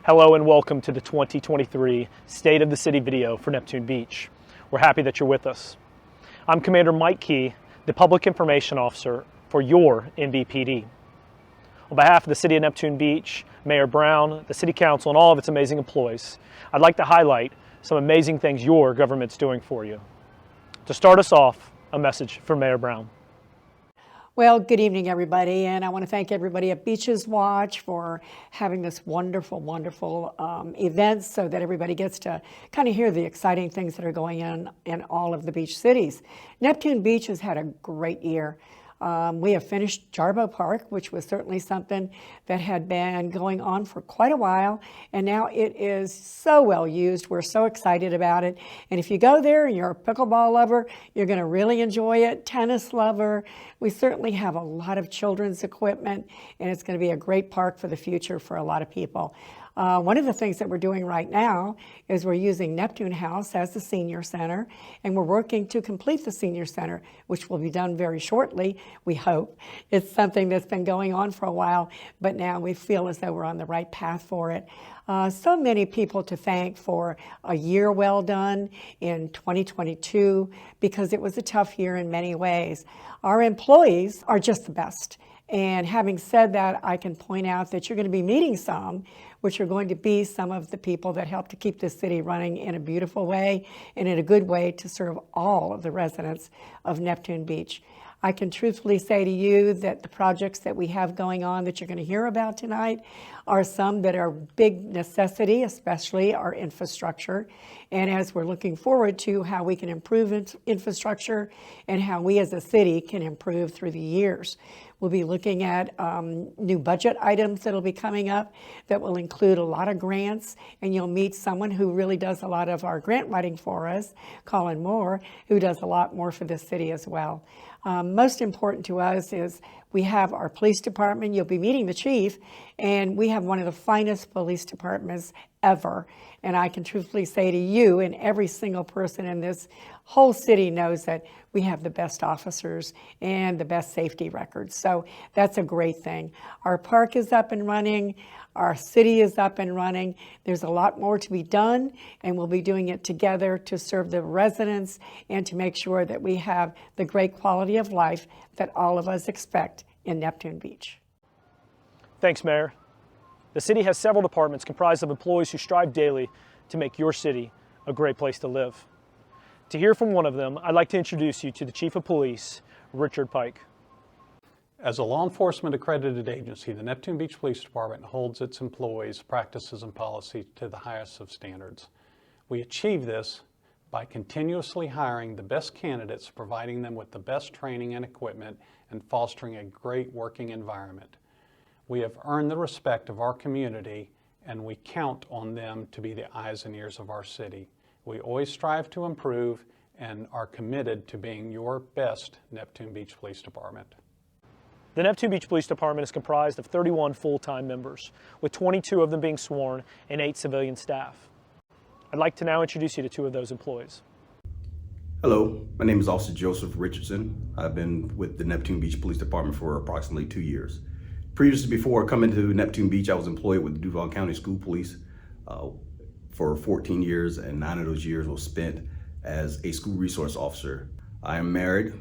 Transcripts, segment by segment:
Hello and welcome to the 2023 State of the City video for Neptune Beach. We're happy that you're with us. I'm Commander Mike Key, the Public Information Officer for your NBPD. On behalf of the City of Neptune Beach, Mayor Brown, the City Council, and all of its amazing employees, I'd like to highlight some amazing things your government's doing for you. To start us off, a message from Mayor Brown. Well, good evening, everybody, and I want to thank everybody at Beaches Watch for having this wonderful event so that everybody gets to kind of hear the exciting things that are going on in all of the beach cities. Neptune Beach has had a great year. We have finished Jarboe Park, which was certainly something that had been going on for quite a while, and now it is so well used. We're so excited about it. And if you go there and you're a pickleball lover, you're going to really enjoy it. Tennis lover, we certainly have a lot of children's equipment, and it's going to be a great park for the future for a lot of people. One of the things that we're doing right now is we're using Neptune House as the senior center, and we're working to complete the senior center, which will be done very shortly, we hope. It's something that's been going on for a while, but now we feel as though we're on the right path for it. So many people to thank for a year well done in 2022, because it was a tough year in many ways. Our employees are just the best. And having said that, I can point out that you're going to be meeting some, which are going to be some of the people that help to keep this city running in a beautiful way and in a good way to serve all of the residents of Neptune Beach. I can truthfully say to you that the projects that we have going on that you're going to hear about tonight are some that are big necessity, especially our infrastructure. And as we're looking forward to how we can improve infrastructure and how we as a city can improve through the years. We'll be looking at new budget items that'll be coming up that will include a lot of grants, and you'll meet someone who really does a lot of our grant writing for us, Colin Moore, who does a lot more for this city as well. Most important to us is we have our police department. You'll be meeting the chief, and we have one of the finest police departments ever. And I can truthfully say to you, and every single person in this whole city knows that we have the best officers and the best safety records. So that's a great thing. Our park is up and running. Our city is up and running. There's a lot more to be done, and we'll be doing it together to serve the residents and to make sure that we have the great quality of life that all of us expect in Neptune Beach. Thanks, Mayor. The city has several departments comprised of employees who strive daily to make your city a great place to live. To hear from one of them, I'd like to introduce you to the Chief of Police, Richard Pike. As a law enforcement accredited agency, the Neptune Beach Police Department holds its employees' practices and policies to the highest of standards. We achieve this by continuously hiring the best candidates, providing them with the best training and equipment, and fostering a great working environment. We have earned the respect of our community, and we count on them to be the eyes and ears of our city. We always strive to improve and are committed to being your best Neptune Beach Police Department. The Neptune Beach Police Department is comprised of 31 full-time members, with 22 of them being sworn and 8 civilian staff. I'd like to now introduce you to 2 of those employees. Hello, my name is Officer Joseph Richardson. I've been with the Neptune Beach Police Department for approximately 2 years. Previously, before coming to Neptune Beach, I was employed with the Duval County School Police for 14 years, and 9 of those years was spent as a school resource officer. I am married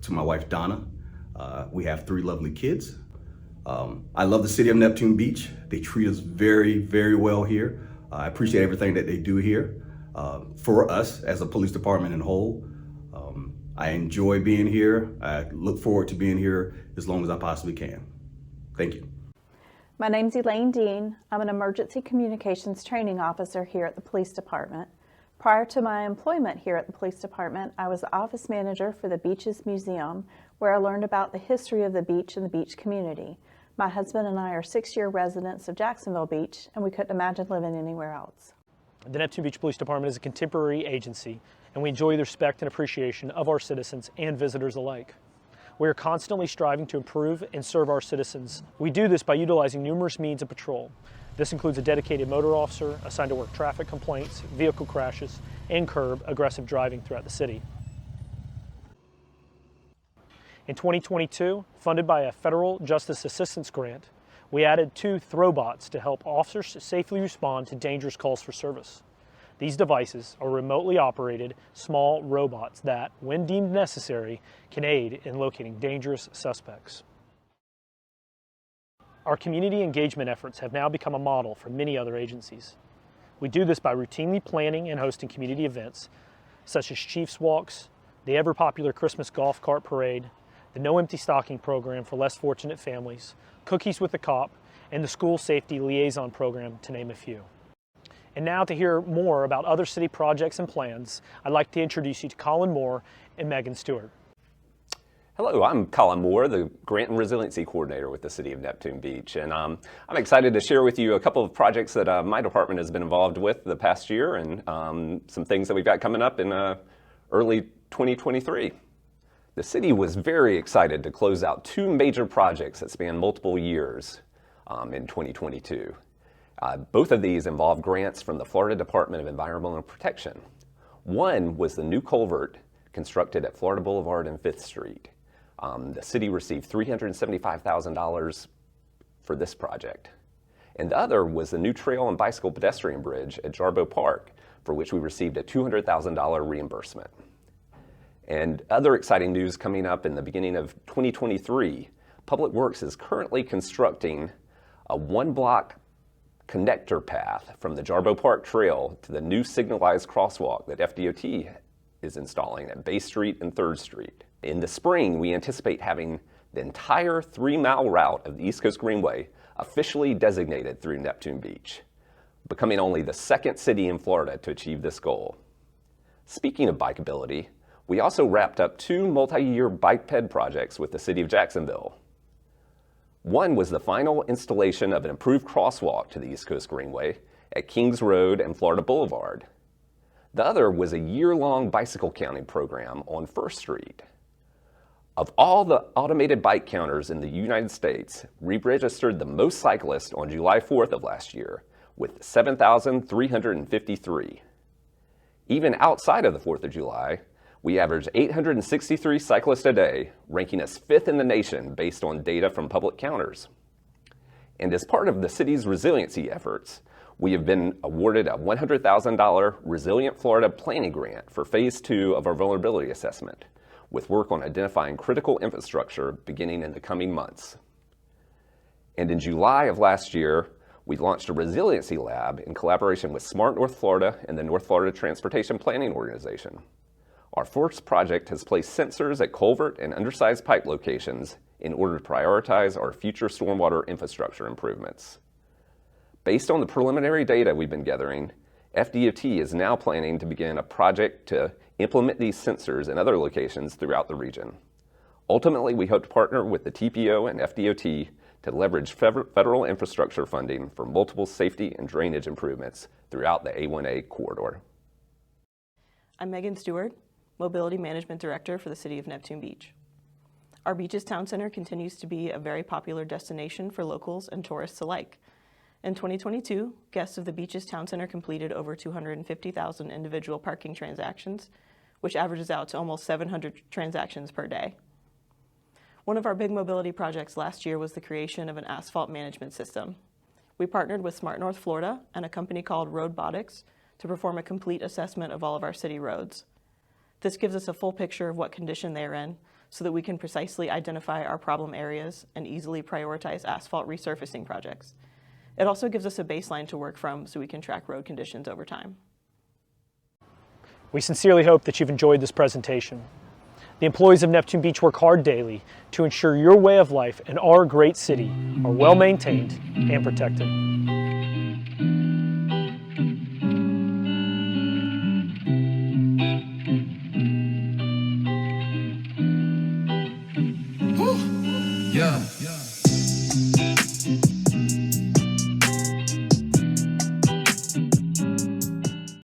to my wife, Donna. We have 3 lovely kids. I love the city of Neptune Beach. They treat us very, very well here. I appreciate everything that they do here for us as a police department in whole. I enjoy being here. I look forward to being here as long as I possibly can. Thank you. My name's Elaine Dean. I'm an emergency communications training officer here at the police department. Prior to my employment here at the police department, I was the office manager for the Beaches Museum, where I learned about the history of the beach and the beach community. My husband and I are 6-year residents of Jacksonville Beach, and we couldn't imagine living anywhere else. The Neptune Beach Police Department is a contemporary agency, and we enjoy the respect and appreciation of our citizens and visitors alike. We are constantly striving to improve and serve our citizens. We do this by utilizing numerous means of patrol. This includes a dedicated motor officer assigned to work traffic complaints, vehicle crashes, and curb aggressive driving throughout the city. In 2022, funded by a federal justice assistance grant, we added 2 throwbots to help officers safely respond to dangerous calls for service. These devices are remotely operated small robots that, when deemed necessary, can aid in locating dangerous suspects. Our community engagement efforts have now become a model for many other agencies. We do this by routinely planning and hosting community events such as Chiefs Walks, the ever-popular Christmas golf cart parade, the No Empty Stocking program for less fortunate families, Cookies with the Cop, and the School Safety Liaison program, to name a few. And now, to hear more about other city projects and plans, I'd like to introduce you to Colin Moore and Megan Stewart. Hello, I'm Colin Moore, the Grant and Resiliency Coordinator with the City of Neptune Beach, and I'm excited to share with you a couple of projects that my department has been involved with the past year, and some things that we've got coming up in early 2023. The city was very excited to close out 2 major projects that span multiple years in 2022. Both of these involved grants from the Florida Department of Environmental Protection. One was the new culvert constructed at Florida Boulevard and 5th Street. The city received $375,000 for this project. And the other was the new trail and bicycle pedestrian bridge at Jarboe Park, for which we received a $200,000 reimbursement. And other exciting news coming up in the beginning of 2023, Public Works is currently constructing a 1-block connector path from the Jarboe Park Trail to the new signalized crosswalk that FDOT is installing at Bay Street and 3rd Street. In the spring, we anticipate having the entire 3-mile route of the East Coast Greenway officially designated through Neptune Beach, becoming only the 2nd city in Florida to achieve this goal. Speaking of bikeability, we also wrapped up 2 multi-year bike ped projects with the City of Jacksonville. One was the final installation of an improved crosswalk to the East Coast Greenway at Kings Road and Florida Boulevard. The other was a year-long bicycle counting program on 1st Street. Of all the automated bike counters in the United States, we registered the most cyclists on July 4th of last year, with 7,353. Even outside of the 4th of July, we averaged 863 cyclists a day, ranking us 5th in the nation based on data from public counters. And as part of the city's resiliency efforts, we have been awarded a $100,000 Resilient Florida Planning Grant for Phase 2 of our vulnerability assessment, with work on identifying critical infrastructure beginning in the coming months. And in July of last year, we launched a resiliency lab in collaboration with Smart North Florida and the North Florida Transportation Planning Organization. Our first project has placed sensors at culvert and undersized pipe locations in order to prioritize our future stormwater infrastructure improvements. Based on the preliminary data we've been gathering, FDOT is now planning to begin a project to implement these sensors in other locations throughout the region. Ultimately, we hope to partner with the TPO and FDOT to leverage federal infrastructure funding for multiple safety and drainage improvements throughout the A1A corridor. I'm Megan Stewart, Mobility Management Director for the City of Neptune Beach. Our Beaches Town Center continues to be a very popular destination for locals and tourists alike. In 2022, guests of the Beaches Town Center completed over 250,000 individual parking transactions, which averages out to almost 700 transactions per day. One of our big mobility projects last year was the creation of an asphalt management system. We partnered with Smart North Florida and a company called Roadbotics to perform a complete assessment of all of our city roads. This gives us a full picture of what condition they are in so that we can precisely identify our problem areas and easily prioritize asphalt resurfacing projects. It also gives us a baseline to work from so we can track road conditions over time. We sincerely hope that you've enjoyed this presentation. The employees of Neptune Beach work hard daily to ensure your way of life and our great city are well maintained and protected.